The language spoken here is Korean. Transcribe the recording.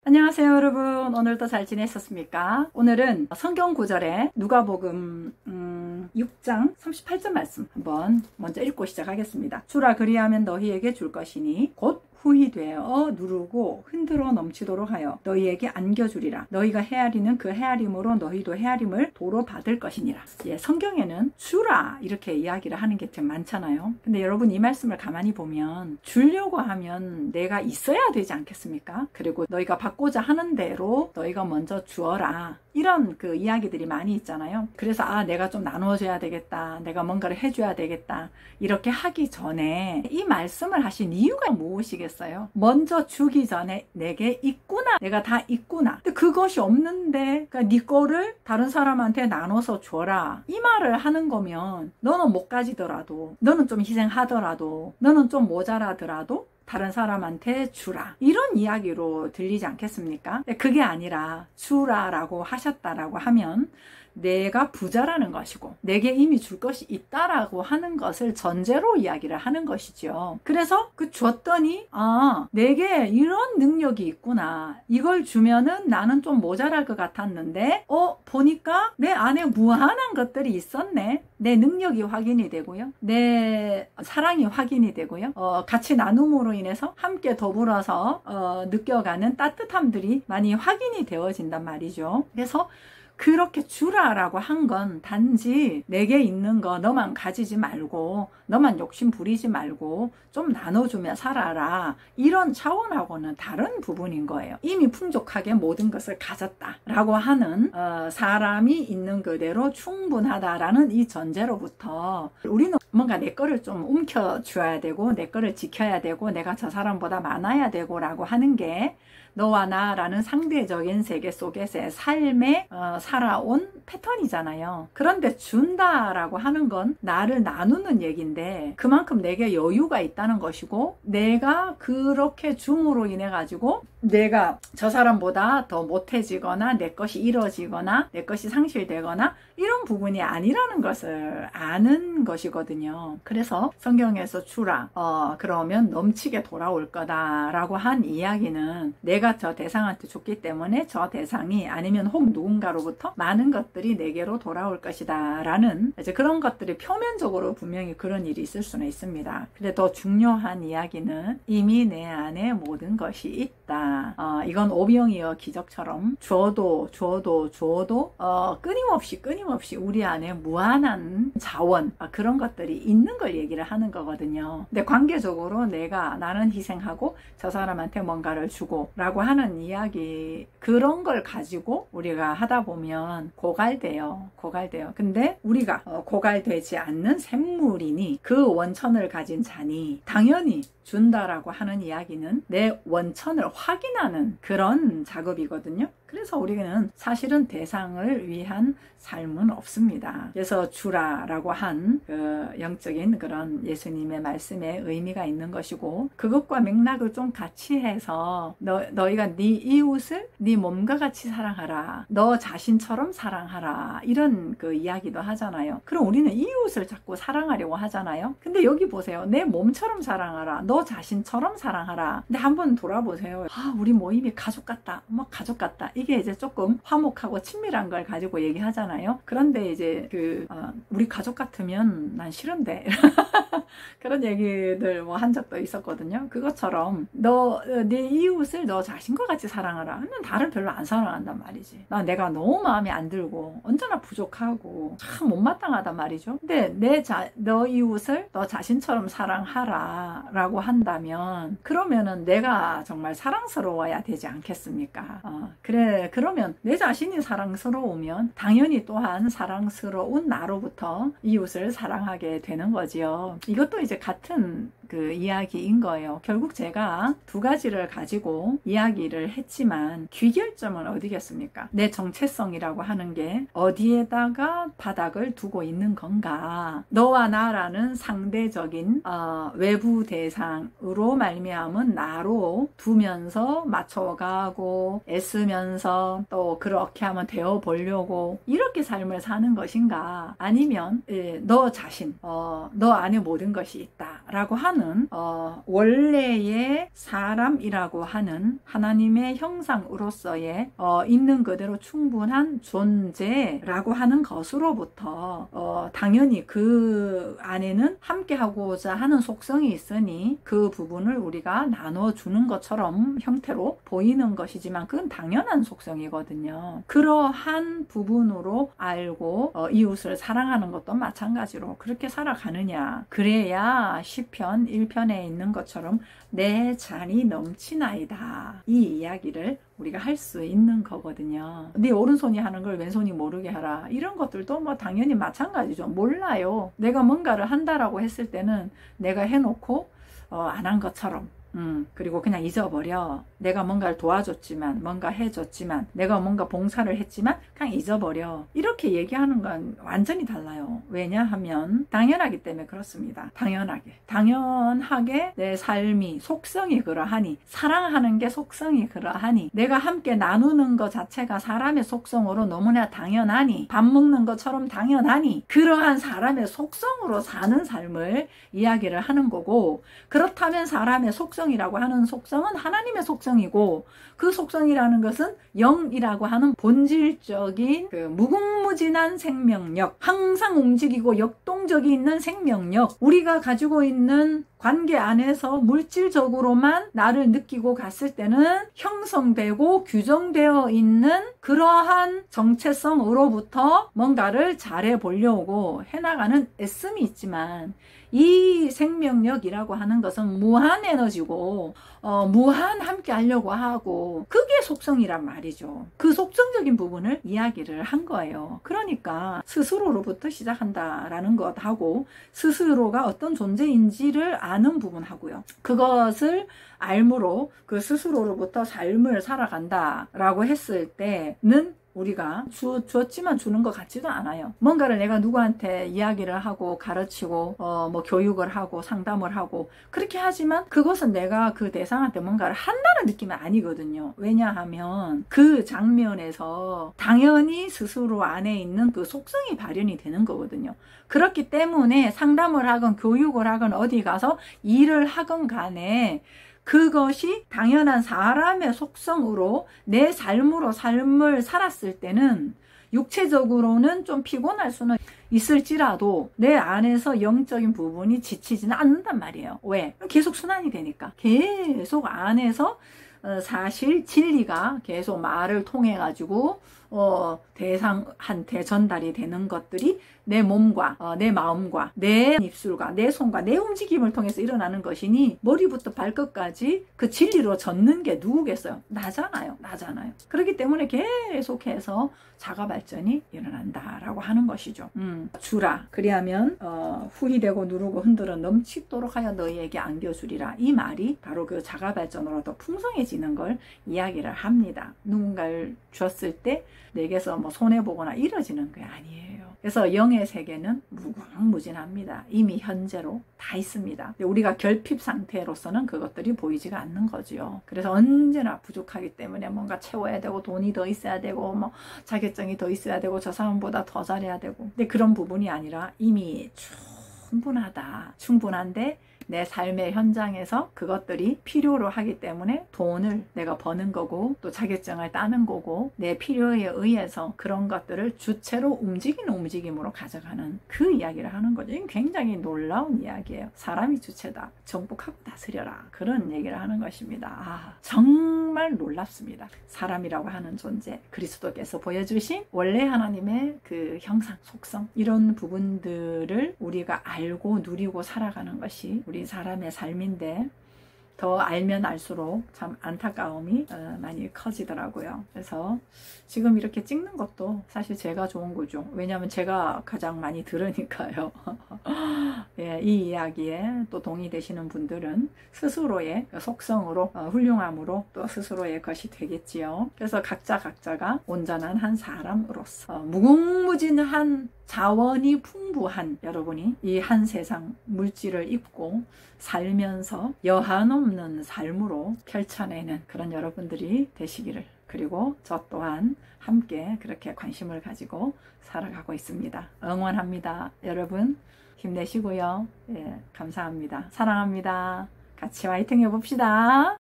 안녕하세요 여러분. 오늘도 잘 지내셨습니까? 오늘은 성경 구절에 누가복음 6장 38절 말씀 한번 먼저 읽고 시작하겠습니다. 주라 그리하면 너희에게 줄 것이니 곧 후히 되어 누르고 흔들어 넘치도록 하여 너희에게 안겨주리라. 너희가 헤아리는 그 헤아림으로 너희도 헤아림을 도로 받을 것이니라. 성경에는 주라 이렇게 이야기를 하는 게 좀 많잖아요. 근데 여러분 이 말씀을 가만히 보면 주려고 하면 내가 있어야 되지 않겠습니까? 그리고 너희가 받고자 하는 대로 너희가 먼저 주어라. 이런 그 이야기들이 많이 있잖아요. 그래서 내가 좀 나눠줘야 되겠다. 내가 뭔가를 해줘야 되겠다. 이렇게 하기 전에 이 말씀을 하신 이유가 무엇이겠어요? 먼저 주기 전에 내게 있구나. 내가 다 있구나. 근데 그것이 없는데 그러니까 네 거를 다른 사람한테 나눠서 줘라. 이 말을 하는 거면 너는 못 가지더라도 너는 좀 희생하더라도 너는 좀 모자라더라도 다른 사람한테 주라. 이런 이야기로 들리지 않겠습니까? 그게 아니라 주라라고 하셨다라고 하면 내가 부자라는 것이고 내게 이미 줄 것이 있다라고 하는 것을 전제로 이야기를 하는 것이죠. 그래서 그 줬더니 내게 이런 능력이 있구나. 이걸 주면은 나는 좀 모자랄 것 같았는데 보니까 내 안에 무한한 것들이 있었네. 내 능력이 확인이 되고요. 내 사랑이 확인이 되고요. 같이 나눔으로 인해서 함께 더불어서 느껴가는 따뜻함들이 많이 확인이 되어진단 말이죠. 그래서 그렇게 주라라고 한 건 단지 내게 있는 거 너만 가지지 말고 너만 욕심 부리지 말고 좀 나눠주며 살아라. 이런 차원하고는 다른 부분인 거예요. 이미 풍족하게 모든 것을 가졌다라고 하는 사람이 있는 그대로 충분하다라는 이 전제로부터 우리는 뭔가 내 거를 좀 움켜줘야 되고 내 거를 지켜야 되고 내가 저 사람보다 많아야 되고 라고 하는 게 너와 나라는 상대적인 세계 속에서의 삶에 살아온 패턴이잖아요. 그런데 준다라고 하는 건 나를 나누는 얘기인데 그만큼 내게 여유가 있다는 것이고 내가 그렇게 줌으로 인해 가지고 내가 저 사람보다 더 못해지거나 내 것이 이뤄지거나 내 것이 상실되거나 이런 부분이 아니라는 것을 아는 것이거든요. 그래서 성경에서 주라 그러면 넘치게 돌아올 거다라고 한 이야기는 내가 저 대상한테 줬기 때문에 저 대상이 아니면 혹 누군가로부터 많은 것들이 내게로 돌아올 것이다 라는 이제 그런 것들이 표면적으로 분명히 그런 일이 있을 수는 있습니다. 근데 더 중요한 이야기는 이미 내 안에 모든 것이 있다. 이건 오병이어 기적처럼 줘도 끊임없이 우리 안에 무한한 자원 그런 것들이 있는 걸 얘기를 하는 거거든요. 근데 관계적으로 나는 희생하고 저 사람한테 뭔가를 주고 라고 하는 이야기 그런 걸 가지고 우리가 하다 보면 고갈돼요. 근데 우리가 고갈되지 않는 샘물이니 그 원천을 가진 자니 당연히 준다라고 하는 이야기는 내 원천을 확인하는 그런 작업이거든요. 그래서 우리는 사실은 대상을 위한 삶은 없습니다. 그래서 주라라고 한 그 영적인 그런 예수님의 말씀에 의미가 있는 것이고 그것과 맥락을 좀 같이 해서 너희가 네 이웃을 네 몸과 같이 사랑하라. 너 자신처럼 사랑하라. 이런 그 이야기도 하잖아요. 그럼 우리는 이웃을 자꾸 사랑하려고 하잖아요. 근데 여기 보세요. 내 몸처럼 사랑하라. 너 자신처럼 사랑하라. 근데 한번 돌아보세요. 우리 모임이 가족 같다. 가족 같다. 이게 이제 조금 화목하고 친밀한 걸 가지고 얘기하잖아요. 그런데 이제 우리 가족 같으면 난 싫은데 그런 얘기들 한 적도 있었거든요. 그것처럼 네 이웃을 너 자신과 같이 사랑하라 하면 다른 별로 안 사랑한단 말이지. 내가 너무 마음에 안 들고 언제나 부족하고 참 못마땅하단 말이죠. 근데 너 이웃을 너 자신처럼 사랑하라 라고 한다면 그러면은 내가 정말 사랑스러워야 되지 않겠습니까? 그러면 내 자신이 사랑스러우면 당연히 또한 사랑스러운 나로부터 이웃을 사랑하게 되는 거지요. 이것도 이제 같은 그 이야기인 거예요. 결국 제가 두 가지를 가지고 이야기를 했지만 귀결점은 어디겠습니까? 내 정체성이라고 하는 게 어디에다가 바닥을 두고 있는 건가? 너와 나라는 상대적인 외부 대상으로 말미암은 나로 두면서 맞춰가고 애쓰면서 또 그렇게 하면 되어 보려고 이렇게 삶을 사는 것인가? 아니면 너 자신, 너 안에 모든 것이 있다 라고 하는 원래의 사람이라고 하는 하나님의 형상으로서의 있는 그대로 충분한 존재라고 하는 것으로부터 당연히 그 안에는 함께하고자 하는 속성이 있으니 그 부분을 우리가 나눠주는 것처럼 형태로 보이는 것이지만 그건 당연한 속성이거든요. 그러한 부분으로 알고 이웃을 사랑하는 것도 마찬가지로 그렇게 살아가느냐. 그래야 시편 1편에 있는 것처럼 내 잔이 넘치나이다. 이 이야기를 우리가 할 수 있는 거거든요. 네 오른손이 하는 걸 왼손이 모르게 하라. 이런 것들도 뭐 당연히 마찬가지죠. 몰라요. 내가 뭔가를 한다라고 했을 때는 내가 해놓고 안 한 것처럼 그리고 그냥 잊어버려. 내가 뭔가를 도와줬지만, 뭔가 해줬지만, 내가 뭔가 봉사를 했지만 그냥 잊어버려. 이렇게 얘기하는 건 완전히 달라요. 왜냐하면 당연하기 때문에 그렇습니다. 당연하게 내 삶이 속성이 그러하니, 사랑하는 게 속성이 그러하니, 내가 함께 나누는 것 자체가 사람의 속성으로 너무나 당연하니, 밥 먹는 것처럼 당연하니, 그러한 사람의 속성으로 사는 삶을 이야기를 하는 거고, 그렇다면 사람의 속성이라고 하는 속성은 하나님의 속성이고, 그 속성이라는 것은 영이라고 하는 본질적인 그 무궁무진한 생명력, 항상 움직이고 역동적이 있는 생명력, 우리가 가지고 있는 관계 안에서 물질적으로만 나를 느끼고 갔을 때는 형성되고 규정되어 있는 그러한 정체성으로부터 뭔가를 잘해 보려고 해나가는 애씀이 있지만, 이 생명력이라고 하는 것은 무한 에너지고 무한 함께 하려고 하고, 그게 속성이란 말이죠. 그 속성적인 부분을 이야기를 한 거예요. 그러니까 스스로로부터 시작한다라는 것하고, 스스로가 어떤 존재인지를 아는 부분하고요, 그것을 알므로 그 스스로로부터 삶을 살아간다라고 했을 때는 우리가 주었지만 주는 것 같지도 않아요. 뭔가를 내가 누구한테 이야기를 하고 가르치고 뭐 교육을 하고 상담을 하고 그렇게 하지만 그것은 내가 그 대상한테 뭔가를 한다는 느낌은 아니거든요. 왜냐하면 그 장면에서 당연히 스스로 안에 있는 그 속성이 발현이 되는 거거든요. 그렇기 때문에 상담을 하건 교육을 하건 어디 가서 일을 하건 간에 그것이 당연한 사람의 속성으로 내 삶으로 삶을 살았을 때는 육체적으로는 좀 피곤할 수는 있을지라도 내 안에서 영적인 부분이 지치지는 않는단 말이에요. 왜? 계속 순환이 되니까. 계속 안에서 사실 진리가 계속 말을 통해 가지고 대상한테 전달이 되는 것들이 내 몸과 내 마음과 내 입술과 내 손과 내 움직임을 통해서 일어나는 것이니, 머리부터 발끝까지 그 진리로 젖는 게 누구겠어요? 나잖아요. 그렇기 때문에 계속해서 자가 발전이 일어난다라고 하는 것이죠. 주라. 그리하면 후히되고 누르고 흔들어 넘치도록 하여 너희에게 안겨주리라. 이 말이 바로 그 자가 발전으로 더 풍성해지는 걸 이야기를 합니다. 누군가를 줬을 때 내게서 뭐 손해보거나 이뤄지는 게 아니에요. 그래서 영의 세계는 무궁무진합니다. 이미 현재로 다 있습니다. 우리가 결핍 상태로서는 그것들이 보이지가 않는 거죠. 그래서 언제나 부족하기 때문에 뭔가 채워야 되고, 돈이 더 있어야 되고, 뭐 자격증이 더 있어야 되고, 저 사람보다 더 잘해야 되고. 근데 그런 부분이 아니라 이미 충분한데 내 삶의 현장에서 그것들이 필요로 하기 때문에 돈을 내가 버는 거고, 또 자격증을 따는 거고, 내 필요에 의해서 그런 것들을 주체로 움직이는 움직임으로 가져가는 그 이야기를 하는 거죠. 이건 굉장히 놀라운 이야기예요. 사람이 주체다. 정복하고 다스려라. 그런 얘기를 하는 것입니다. 정말 놀랍습니다. 사람이라고 하는 존재, 그리스도께서 보여주신 원래 하나님의 그 형상, 속성, 이런 부분들을 우리가 알고 누리고 살아가는 것이 우리 사람의 삶인데, 더 알면 알수록 참 안타까움이 많이 커지더라고요. 그래서 지금 이렇게 찍는 것도 사실 제가 좋은 거죠. 왜냐하면 제가 가장 많이 들으니까요. 예, 이 이야기에 또 동의되시는 분들은 스스로의 속성으로 훌륭함으로 또 스스로의 것이 되겠지요. 그래서 각자가 온전한 한 사람으로서 무궁무진한 자원이 풍부한 여러분이 이 한 세상 물질을 입고 살면서 여한없는 삶으로 펼쳐내는 그런 여러분들이 되시기를, 그리고 저 또한 함께 그렇게 관심을 가지고 살아가고 있습니다. 응원합니다. 여러분 힘내시고요. 예, 감사합니다. 사랑합니다. 같이 화이팅 해봅시다.